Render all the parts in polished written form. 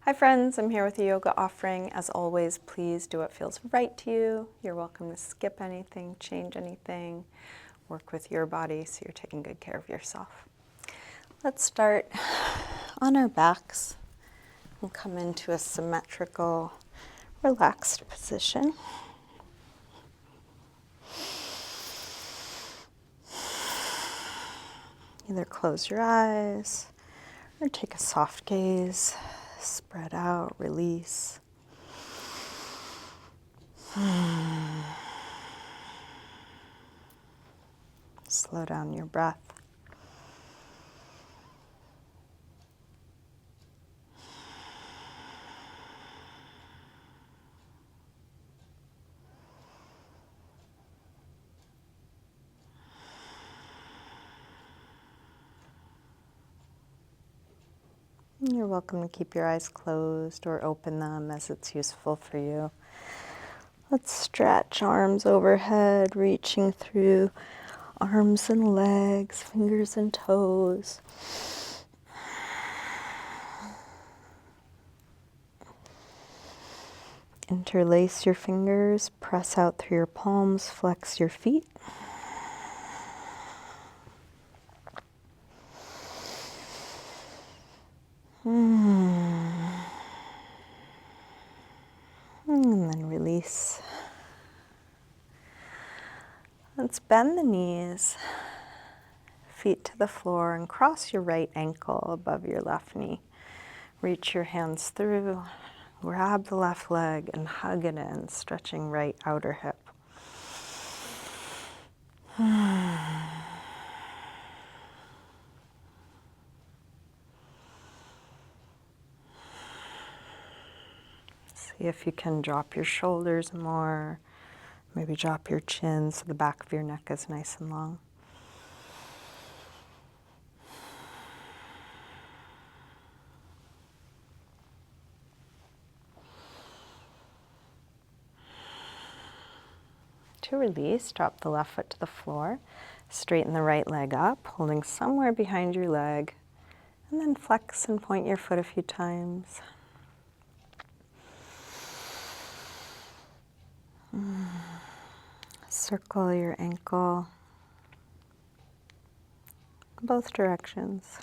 Hi friends, I'm here with a yoga offering. As always, please do what feels right to you. You're welcome to skip anything, change anything, work with your body so you're taking good care of yourself. Let's start on our backs and come into a symmetrical, relaxed position. Either close your eyes or take a soft gaze, spread out, release. Slow down your breath. You're welcome to keep your eyes closed or open them as it's useful for you. Let's stretch arms overhead, reaching through arms and legs, fingers and toes. Interlace your fingers, press out through your palms, flex your feet. And then release. Let's bend the knees, feet to the floor, and cross your right ankle above your left knee. Reach your hands through, grab the left leg and hug it in, stretching right outer hip. See if you can drop your shoulders more. Maybe drop your chin so the back of your neck is nice and long. To release, drop the left foot to the floor. Straighten the right leg up, holding somewhere behind your leg. And then flex and point your foot a few times. Circle your ankle both directions.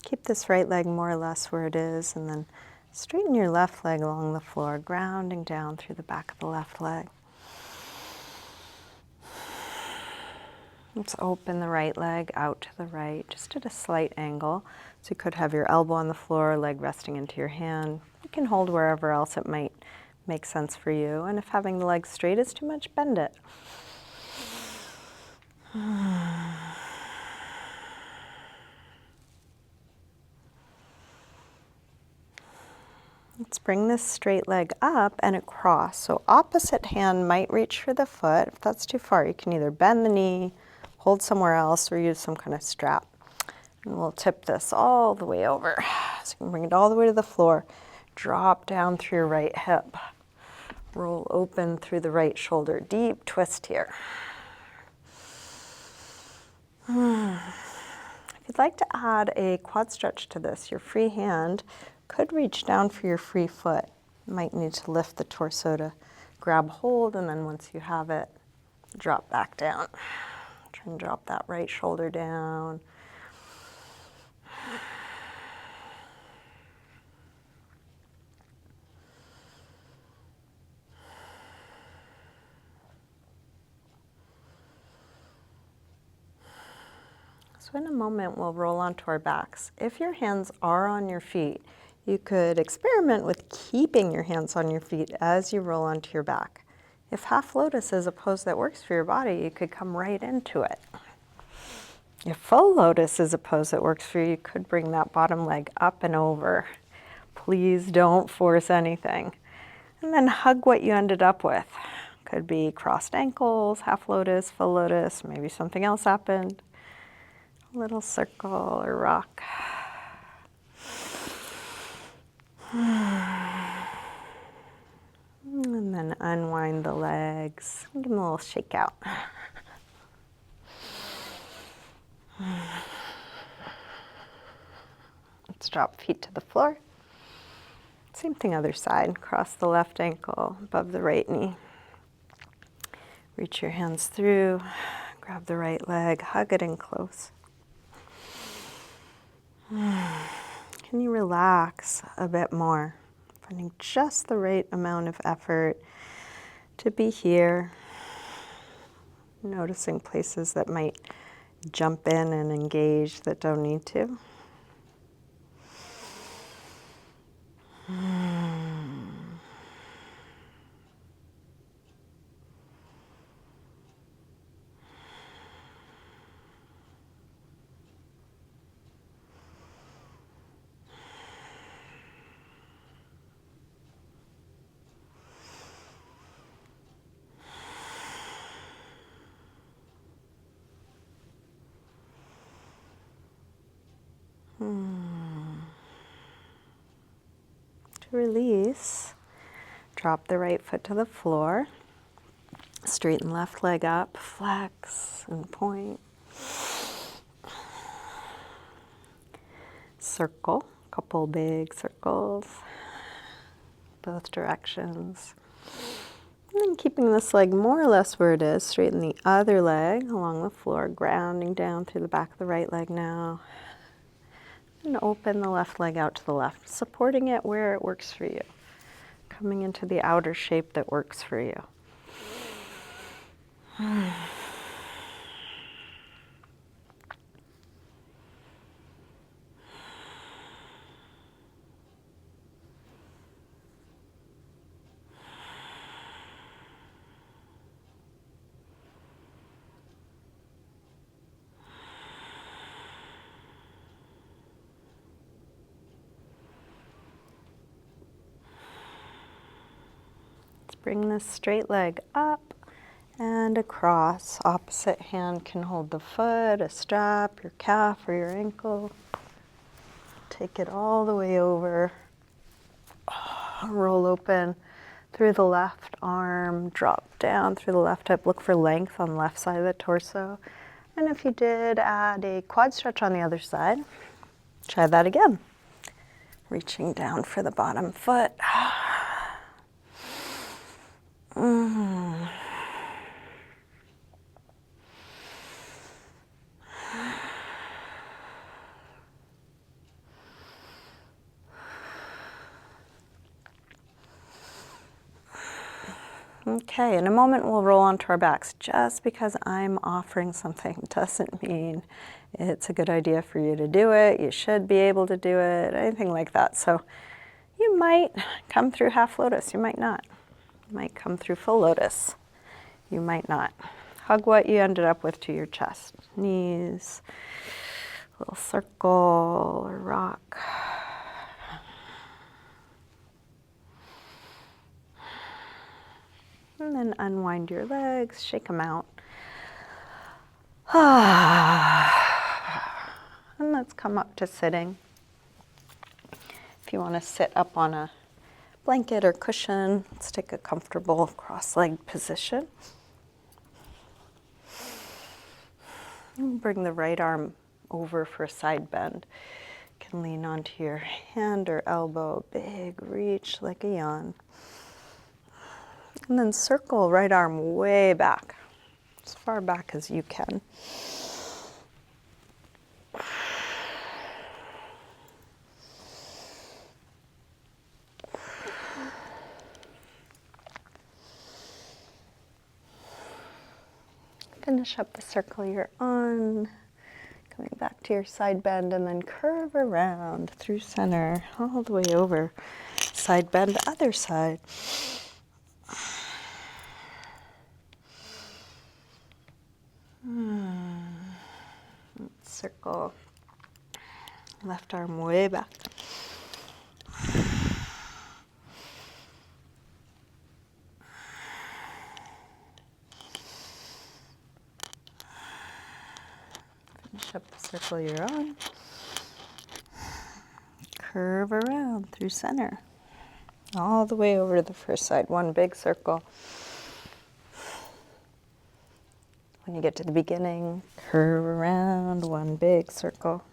Keep this right leg more or less where it is, and then straighten your left leg along the floor, grounding down through the back of the left leg. Let's open the right leg out to the right, just at a slight angle. So you could have your elbow on the floor, leg resting into your hand. You can hold wherever else it might make sense for you. And if having the leg straight is too much, bend it. Let's bring this straight leg up and across. So opposite hand might reach for the foot. If that's too far, you can either bend the knee, hold somewhere else, or use some kind of strap. And we'll tip this all the way over. So you can bring it all the way to the floor. Drop down through your right hip. Roll open through the right shoulder. Deep twist here. If you'd like to add a quad stretch to this, your free hand could reach down for your free foot. You might need to lift the torso to grab hold, and then once you have it, drop back down. Try and drop that right shoulder down. So in a moment, we'll roll onto our backs. If your hands are on your feet, you could experiment with keeping your hands on your feet as you roll onto your back. If half lotus is a pose that works for your body, you could come right into it. If full lotus is a pose that works for you, you could bring that bottom leg up and over. Please don't force anything. And then hug what you ended up with. Could be crossed ankles, half lotus, full lotus, maybe something else happened. A little circle or rock. And then unwind the legs. Give them a little shake out. Let's drop feet to the floor. Same thing other side. Cross the left ankle above the right knee. Reach your hands through. Grab the right leg. Hug it in close. Can you relax a bit more? Finding just the right amount of effort to be here. Noticing places that might jump in and engage that don't need to. To release, drop the right foot to the floor. Straighten left leg up, flex and point. Circle, couple big circles, both directions. And then keeping this leg more or less where it is, straighten the other leg along the floor, grounding down through the back of the right leg now. And open the left leg out to the left, supporting it where it works for you. Coming into the outer shape that works for you. Bring this straight leg up and across. Opposite hand can hold the foot, a strap, your calf, or your ankle. Take it all the way over. Roll open through the left arm, drop down through the left hip. Look for length on the left side of the torso. And if you did, add a quad stretch on the other side. Try that again. Reaching down for the bottom foot. Okay, in a moment we'll roll onto our backs. Just because I'm offering something doesn't mean it's a good idea for you to do it. You should be able to do it, anything like that. So you might come through half lotus, you might not. You might come through full lotus, you might not. Hug what you ended up with to your chest. Knees, a little circle or rock. And then unwind your legs, shake them out. And let's come up to sitting. If you want to sit up on a blanket or cushion, let's take a comfortable cross-legged position. And bring the right arm over for a side bend. You can lean onto your hand or elbow, big reach like a yawn. And then circle right arm way back, as far back as you can. Finish up the circle you're on, coming back to your side bend and then curve around through center, all the way over. Side bend, other side. Circle, left arm way back. Finish up the circle you're on. Curve around through center, all the way over to the first side, one big circle. When you get to the beginning, curve around, one big circle.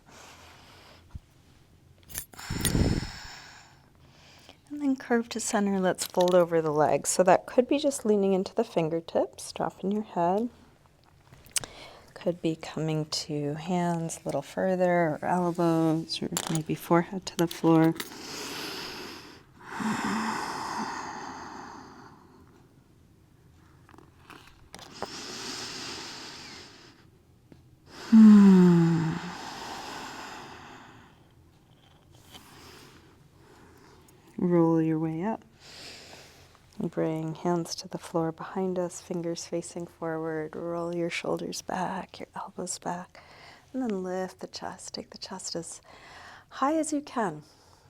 And then curve to center, let's fold over the legs. So that could be just leaning into the fingertips, dropping your head. Could be coming to hands a little further, or elbows, or maybe forehead to the floor. Roll your way up. Bring hands to the floor behind us, fingers facing forward. Roll your shoulders back, your elbows back. And then lift the chest. Take the chest as high as you can,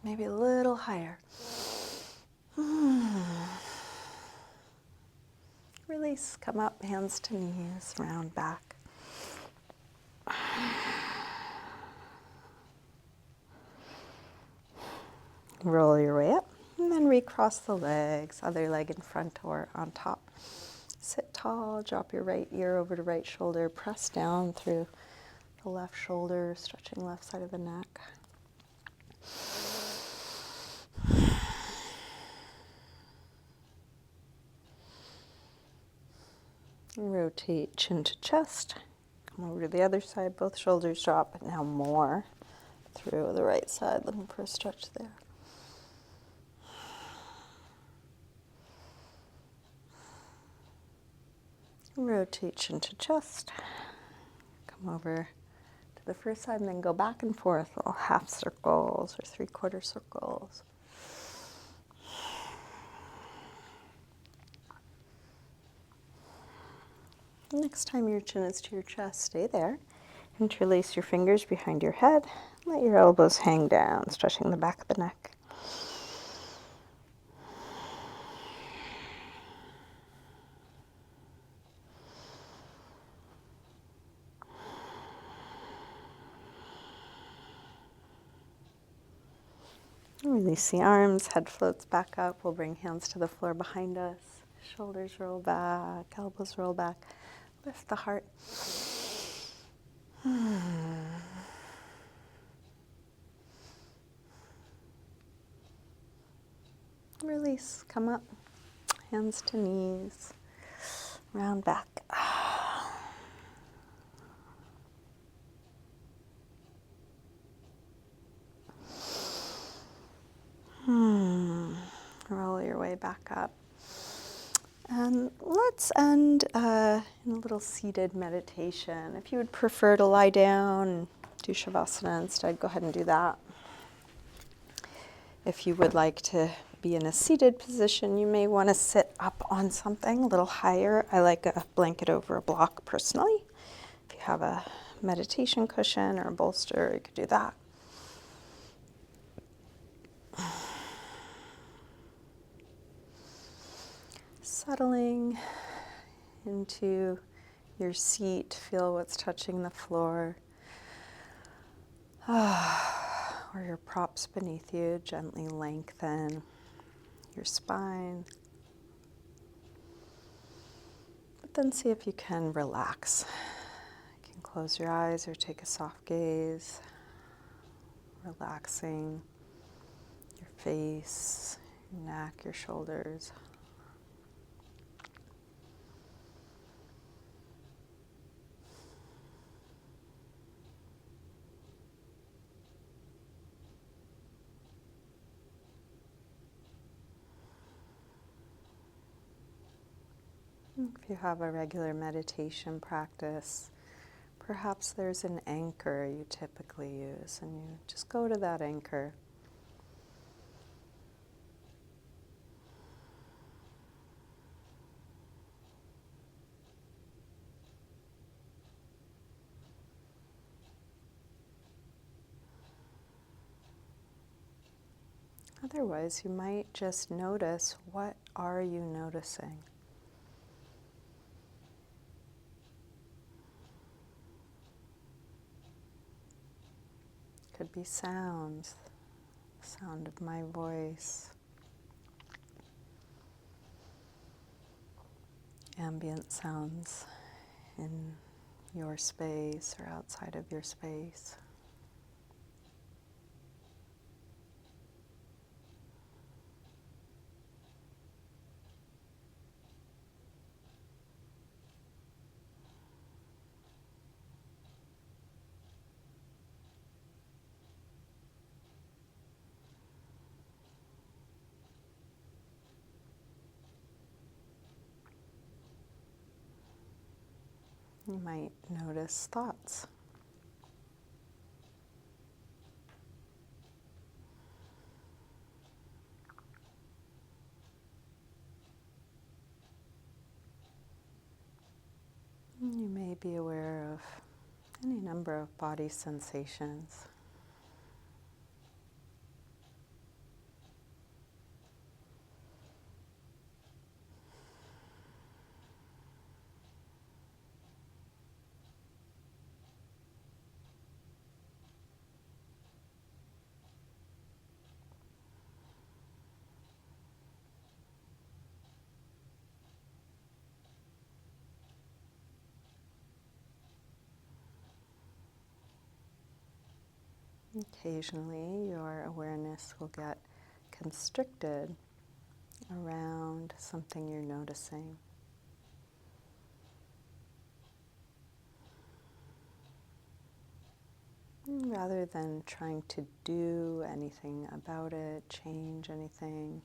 maybe a little higher. Release, come up, hands to knees, round back. Roll your way up, and then recross the legs, other leg in front or on top. Sit tall, drop your right ear over to right shoulder, press down through the left shoulder, stretching left side of the neck. Rotate chin to chest. Come over to the other side, both shoulders drop, but now more through the right side, looking for a stretch there. Rotate chin to chest. Come over to the first side and then go back and forth, little half circles or 3/4 circles. Next time your chin is to your chest, stay there. Interlace your fingers behind your head. Let your elbows hang down, stretching the back of the neck. Release the arms, head floats back up. We'll bring hands to the floor behind us. Shoulders roll back, elbows roll back. Lift the heart. Release, come up. Hands to knees. Round back. Roll your way back up. And let's end in a little seated meditation. If you would prefer to lie down and do Shavasana instead, go ahead and do that. If you would like to be in a seated position, you may want to sit up on something a little higher. I like a blanket over a block personally. If you have a meditation cushion or a bolster, you could do that. Settling into your seat, feel what's touching the floor. Or your props beneath you, gently lengthen your spine. But then see if you can relax. You can close your eyes or take a soft gaze, relaxing your face, your neck, your shoulders. If you have a regular meditation practice, perhaps there's an anchor you typically use, and you just go to that anchor. Otherwise, you might just notice, what are you noticing? Could be sounds, sound of my voice, ambient sounds in your space or outside of your space. You might notice thoughts. You may be aware of any number of body sensations. Occasionally, your awareness will get constricted around something you're noticing. Rather than trying to do anything about it, change anything,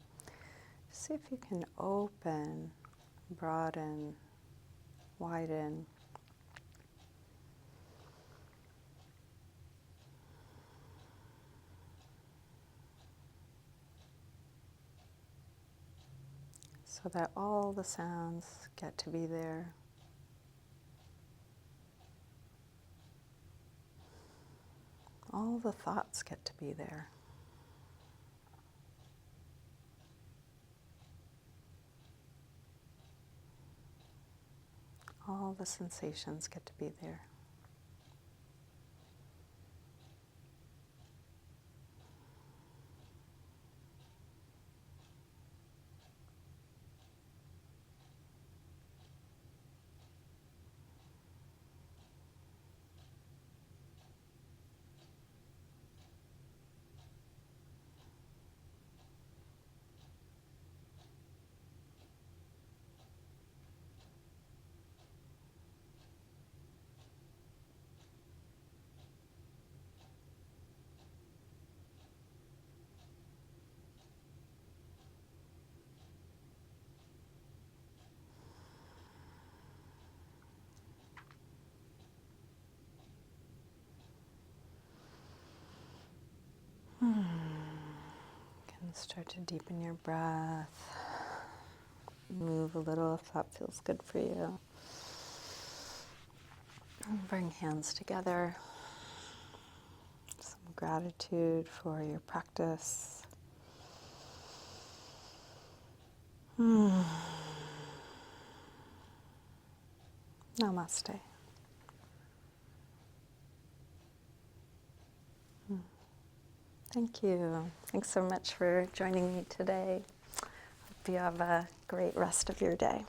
see if you can open, broaden, widen. So that all the sounds get to be there. All the thoughts get to be there. All the sensations get to be there. Can start to deepen your breath. Move a little if that feels good for you. And bring hands together. Some gratitude for your practice. Namaste. Thank you. Thanks so much for joining me today. Hope you have a great rest of your day.